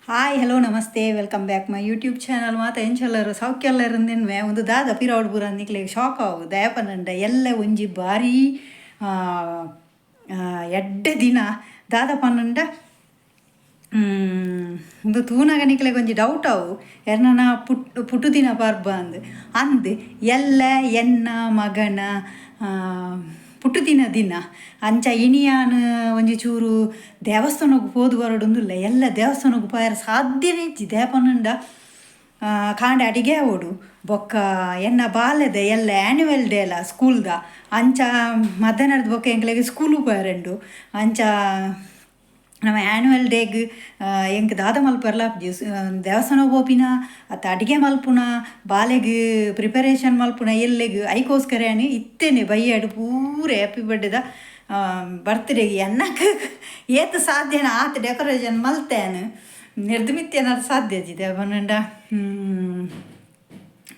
Hi hello ನಮಸ್ತೆ welcome back my YouTube channel ಮಾತಾ ಎಂಚಲ್ಲರು ಸೌಖ್ಯಲ್ಲರಿಂದಿನ್ವೆ ಒಂದು ದಾದ ಪಿರಾವಡ್ ಪೂರ ನಿಕ್ಲೆಗ್ ಶಾಕ್ ಆವು ದಯಪನಂಡ ಎಲ್ಲ ಒಂಜಿ ಭಾರಿ ಎಡ್ಡೆ ದಿನ ದಾದ ಪನ್ನಂಡ ಒಂದು ತೂನಗ ನಿಕ್ಲೆಗ್ ಒಂಜಿ ಡೌಟ್ ಅವು ಎರ್ನನ ಪುಟ್ಟು ದಿನ ಬರ್ಬ ಅಂದು ಎಲ್ಲ ಎನ್ನ ಮಗನ ಪುಟ್ಟು ದಿನ ಅಂಚ ಇನಿಯಾನ್ ಒಂಜಿ ಚೂರು ದೇವಸ್ಥಾನಕ್ಕೆ ಹೋದು ಬರೋಡೊಂದುಲ್ಲ ಎಲ್ಲ ದೇವಸ್ಥಾನಕ್ಕೆ ಪಾಯರ ಸಾಧ್ಯನೇ ಇಜ್ಜಿ ದೇಪನಂಡ ಕಾಂಡೆ ಅಡಿಗೆ ಆವೋಡು ಬೊಕ್ಕ ಎನ್ನ ಬಾಲ್ಯದ ಎಲ್ಲ ಆ್ಯನ್ಯುವಲ್ ಡೇ ಅಲ್ಲ ಸ್ಕೂಲ್ದ ಅಂಚ ಮಧ್ಯಾಹ್ನದ ಬೊಕ್ಕ ಎಂಕ್ಲೆಗೆ ಸ್ಕೂಲು ಪಾಯರಂಡು ಅಂಚ ನಮ್ಮ ಆ್ಯನ್ಯುವಲ್ ಡೇಗ್ ಎಂಕ್ ದಾದ ಮಲ್ಪರ್ಲ ದೇವಸ್ಥಾನ ಹೋಪಿನ ಅತ್ತ ಅಡುಗೆ ಮಲ್ಪುನ ಬಾಲೆಗ್ ಪ್ರಿಪರೇಷನ್ ಮಲ್ಪುನ ಎಲ್ಲೆಗ್ ಐಕೋಸ್ಕರ ಇತ್ತೇನೆ ಬೈಯಾಡು ಪೂರ ಹ್ಯಾಪಿ ಬರ್ಡೇದ ಬರ್ತ್ಡೇಗೆ ಎನ್ನಕ್ಕೆ ಏತು ಸಾಧ್ಯನ ಆತ ಡೆಕೋರೇಷನ್ ಮಲ್ತೇನು ನಿರ್ಧಮಿತ್ತೇನಾದ್ರು ಸಾಧ್ಯ ಇದ್ದಿದೆ ಅವನಂಡ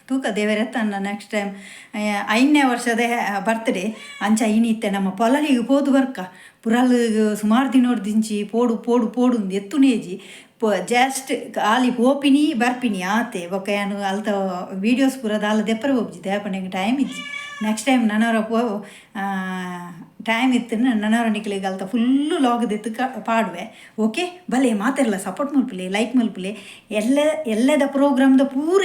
ತೂಕ ದೇವರೆತ್ತನ್ನ ನೆಕ್ಸ್ಟ್ ಟೈಮ್ 5ನೇ ವರ್ಷದ ಬರ್ತ್ಡೇ ಅಂಚ ಇನಿತ್ತೆ ನಮ್ಮ ಪೊಲಲಿಗೆ ಪೋದು ಬರ್ಕ ಪುರಲ್ ಸುಮಾರು ದಿನೋಡ್ದಿಂಚಿ ಪೋಡು ಎತ್ತುನೇಜಿ ಜಸ್ಟ್ ಅಲ್ಲಿ ಹೋಪಿನಿ ಬರ್ಪಿನಿ ಆತೆ ಬೊಕ್ಕ ಏನು ಅಲ್ತ ವೀಡಿಯೋಸ್ ಪೂರದ ಅಲ್ಲ ದೆಪ್ಪರ ಹೋಗ್ಜಿ ದೇಪಣೆಗೆ ಟೈಮ್ ಇಜ್ಜಿ ನೆಕ್ಸ್ಟ್ ಟೈಮ್ ನನವರ ಟೈಮ್ ಇತ್ತು ನನವರ ನಿಕ್ಲಿಗೆ ಅಲ್ತ ಫುಲ್ಲು ಲಾಗದೆತ್ತು ಪಾಡುವೆ ಓಕೆ ಭಲೆ ಮಾತೆಲ್ಲ ಸಪೋರ್ಟ್ ಮಲ್ಪಲೆ ಲೈಕ್ ಮಲ್ಪಲೆ ಎಲ್ಲದ ಪ್ರೋಗ್ರಾಮ್ದ ಪೂರ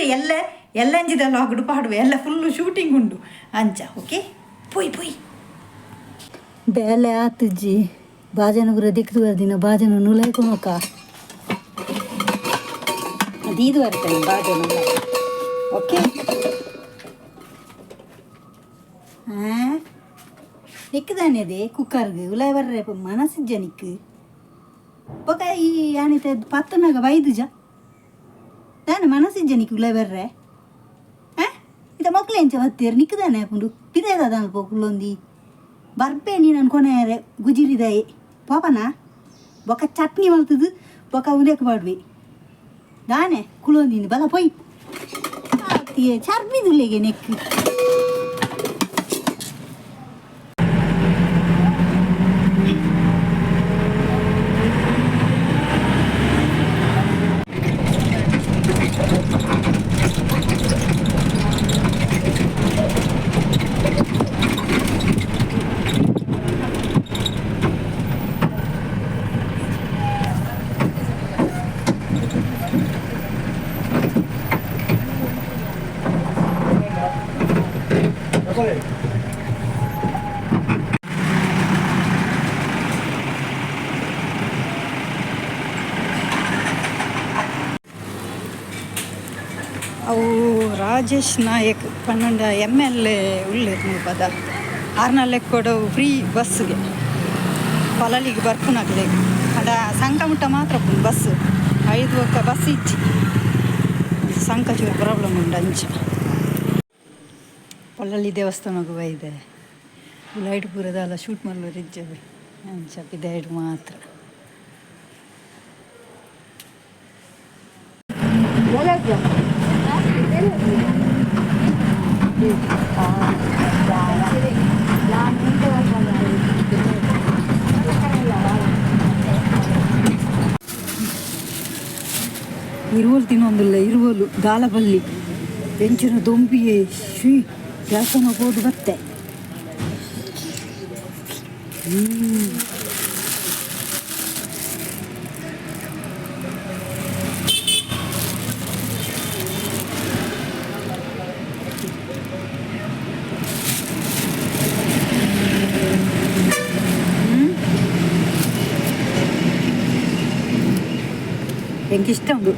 ಎಲ್ಲಂಜಿದ ಲಾಗ್ಡು ಪಾಡುವೆ ಎಲ್ಲ ಫುಲ್ಲು ಶೂಟಿಂಗ್ ಉಂಡು ಅಂಚ ಓಕೆ ಪೊಯ್ ಬೇಲೆ ಆತಜ್ಜಿ ಬಾಜನ ಪೂರ ದಿಕ್ಕು ಬರ್ದಿನ ಬಾಜನ ನುಲಾಯ್ಕೊಳಕ ದೀದು ಬರ್ತೇನೆ ಬಾಜನ ಓಕೆ ನಿಕ್ಕದಾನೆ ಅದೇ ಕುಕ್ಕರ್ಗೆ ಉಲಾಯ್ ಬರ್ರೆ ಮನಸ್ಸಿಜ್ಜ ನಿಕ್ಕು ಬೊಕ ಈ ಯಾನಿತ ಪತ್ತನಾಗ ವೈದುಜ ನಾನು ಮನಸ್ಸಿಜ್ಜ ನಿಕ್ಕು ಉಲಾಯ್ ಬರ್ರೆ ಇದ ಮಕ್ಳು ಎಂಚ ಬತ್ತೀರು ನಿಕ್ಕದಾನೆ ಹಾಕೊಂಡು ಪಿದೇದ ಅಲ್ಪ ಕುಲ್ಲೊಂದಿ ಬರ್ಪೆ ನೀನು ಅನ್ಕೊನೆ ಗುಜಿರಿದಾಯಿ ಪಾಪನ ಬೊಕ ಚಟ್ನಿ ಮಲ್ತದು ಬೊಕ ಉದೇಕ್ ಬಾಡ್ವಿ ದಾನೆ ಕುಲೊಂದಿನಿ ಬಲ ಪೊಯ್ ಚರ್ಬಿದುಲೆಗೆ ನೆಕ್ಕು ಅವು ರಾಜೇಶ್ ನಾಯಕ್ ಪನ್ನೊಂಡ MLA ಉಳ್ಳೇರು ಪದ ಆರ್ನಲ್ಲೆ ಕೊಡವು ಫ್ರೀ ಬಸ್ಸಿಗೆ ಪೊಲಲಿಗೆ ಬರ್ಪುನಾಗಲೇ ಅಡ ಸಂಕ ಮುಟ್ಟ ಮಾತ್ರ ಬಸ್ 5 ಒಕ್ಕ ಬಸ್ ಇಚ್ಚಿ ಸಂಕ ಚೂರು ಪ್ರಾಬ್ಲಮ್ ಉಂಡು ಅಂಚ ಪೊಲಲಿ ದೇವಸ್ಥಾನಕ್ಕೆ ಹೋಯ್ದೆ ಲೈಟ್ ಪೂರದಲ್ಲ ಶೂಟ್ ಮಲ್ಲೂರು ಇಜ್ಜವೆ ಅಂಚ ಪಿದಾಯ್ಡು ಮಾತ್ರ ಇರುವಲು ತಿನ್ನೊಂದಿಲ್ಲ ಇರುವಲು ದಾಲಬಲ್ಲಿ ಬೆಂಚಿನ ದೊಂಬಿಯೇ ಶ್ರೀ ದೇವಸ್ಥಾನ ಹೋದು ಬತ್ತೆ എനിക്കിഷ്ടം ഉണ്ട്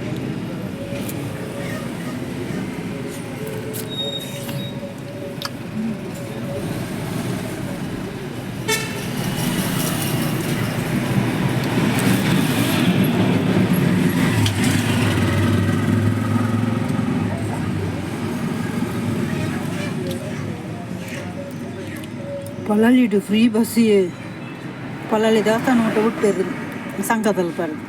ಪೊಲಲಿಡು ಫ್ರೀ ಬಸ್ಸಿಗೆ ಪೊಲಲಿ ದೇವಸ್ಥಾನ ಊಟ ಬಿಟ್ಟಿರು ಸಂಕದಲ್ಲಿ ಬರೋದು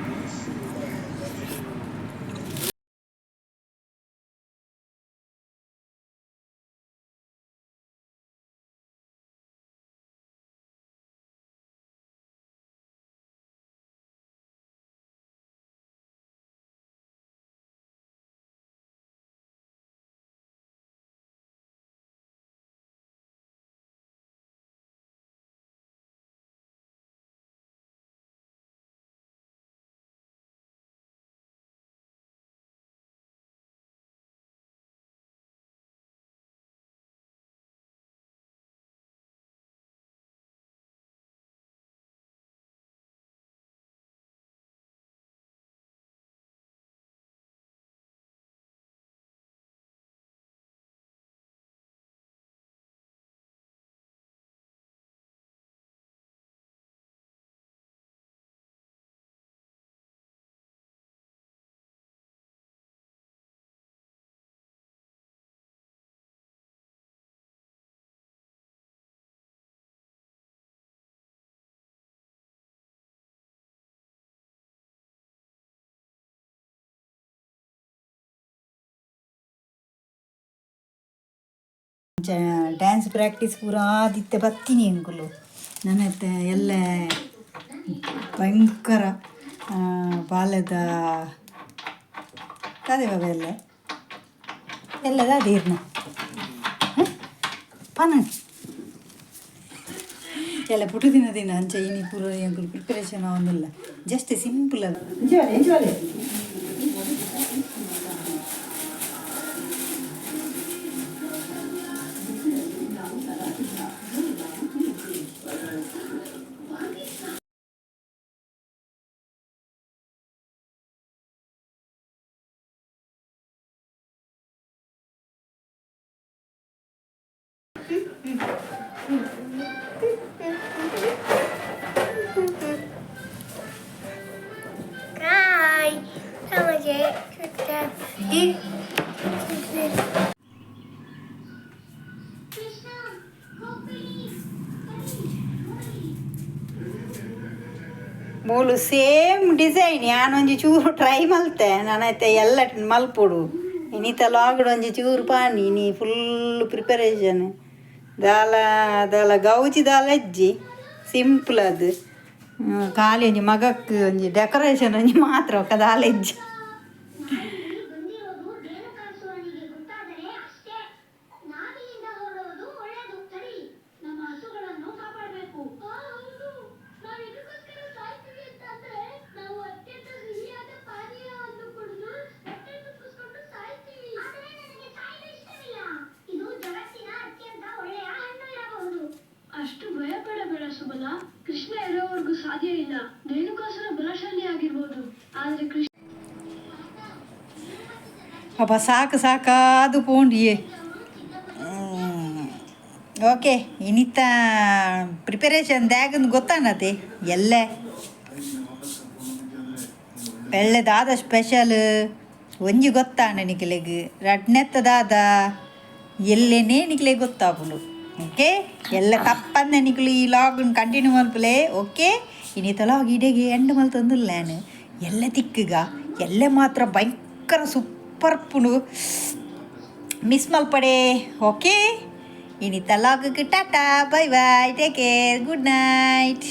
ಡ್ಯಾನ್ಸ್ ಪ್ರಾಕ್ಟೀಸ್ ಪೂರ ಆದಿತ್ತೆ ಬರ್ತೀನಿ ಅಂಕುಲು ನನ್ನ ಎಲ್ಲ ಭಯಂಕರ ಬಾಲ್ಯದ ಕದೆ ಎಲ್ಲ ಎಲ್ಲದ ಅದೇರ್ನ ಪನ ಎಲ್ಲ ಪುಟ್ಟು ದಿನ ಅಂಚ ಇನಿ ಪೂರ ಅಂಕುಲು ಪ್ರಿಪರೇಷನ್ ಅವನ್ನಿಲ್ಲ ಜಸ್ಟ್ ಸಿಂಪಲ್ ಅದು ಮೂಲು ಸೇಮ್ ಡಿಸೈನ್ ಯಾನೊಂಜಿ ಚೂರು ಟ್ರೈ ಮಲ್ತೆ ನಾನೈತೆ ಎಲ್ಲ ಮಲ್ಪೊಡು ಇನ್ನಿತ ಲಾಗ್ಡ್ ಒಂಜಿ ಚೂರು ಪಾನಿ ನೀ ಫುಲ್ ಪ್ರಿಪರೇಷನ್ ದಾಲ ಗೌಜಿ ದಾಲ ಅಜ್ಜಿ ಸಿಂಪಲ್ ಅದು ಖಾಲಿ ಒಂಜಿ ಮಗಕ್ಕೆ ಒಂಜಿ ಡೆಕೋರೇಷನ್ ಒಂಜಿ ಮಾತ್ರ ಒಕ್ಕ ದಾಲ ಅಜ್ಜಿ ಅಷ್ಟು ಭಯಪಡಬೇಡ ಸುಬಲ. ಕೃಷ್ಣ ಇರೋವರೆಗೂ ಸಾಧ್ಯ ಇಲ್ಲ. ರೇಣುಕಾಸುರ ಬಲಶಾಲಿ ಆಗಿರ್ಬೋದು, ಆದ್ರೆ ಕೃಷ್ಣ ಅಪ್ಪ ಸಾಕಾದು ಪೋಂಡಿಯೇ. ಓಕೆ ಇನ್ನಿತ್ತ ಪ್ರಿಪರೇಷನ್ ದ್ಯಾಗಂದು ಗೊತ್ತಾನತೆ ಎಲ್ಲ ಬೆಳ್ಳೆದಾದ ಸ್ಪೆಷಲ್ ಒಂಜಿ ಗೊತ್ತಾಂಡ ನಿಕ್ಲೆಗ್ ರಡ್ನೆತ್ತದಾದ ಎಲ್ಲೇನೇ ನಿಕ್ಲೆಗ್ ಗೊತ್ತಾಪುಂಡು. ಓಕೆ ಎಲ್ಲ ತಪ್ಪಂದೆ ನಿಕ್ಲು ಈ ಲಾಗ್ ಕಂಟಿನ್ಯೂ ಮಲ್ಪಲೆ. ಓಕೆ ಇನ್ನಿತ ಲಾಗ್ ಇಡೆಗೆ ಎಂಡ್ ಮಲ್ತಂದುಲ್ಲೇನು ಎಲ್ಲ ತಿಕ್ಕಗ ಎಲ್ಲ ಮಾತ್ರ ಭಯಂಕರ ಸೂಪರ್ ಪುಂಡು ಮಿಸ್ ಮಲ್ಪಡೆ. ಓಕೆ ಇನ್ನಿತ log tata bye bye take care good night.